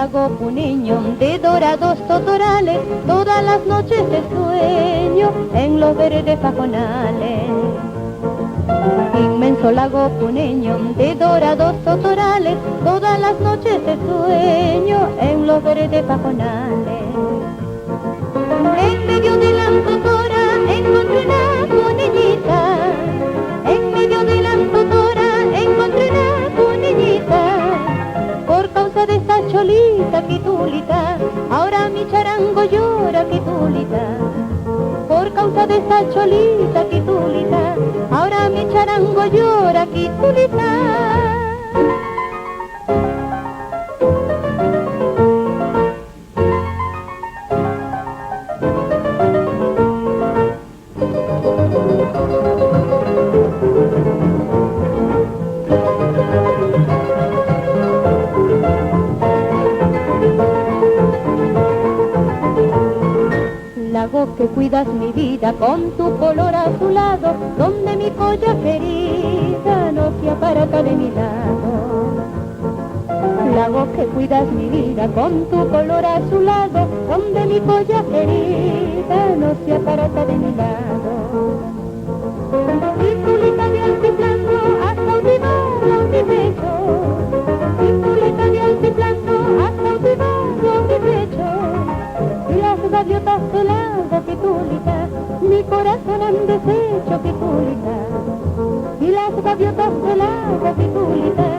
lago puneño de dorados totorales, todas las noches te sueño en los verdes pajonales. Inmenso lago puneño de dorados totorales, todas las noches te sueño en los verdes pajonales. En medio de la totora encontré una puneñita, en medio de la totora encontré una puneñita. Por causa de esta cholita quitulita, ahora mi charango llora quitulita. Por causa de esta cholita quitulita, ahora mi charango llora quitulita. Lago que cuidas mi vida con tu color azulado, donde mi polla querida no se aparta de mi lado. Lago que cuidas mi vida con tu color azulado, donde mi polla querida no se aparta de mi lado. Titulita de altiplano has cautivado mi pecho, titulita de altiplano has cautivado mi pecho. Y las gaviotas del lago pitulita, mi corazón han deshecho pitulita. Y las gaviotas del lago pitulita,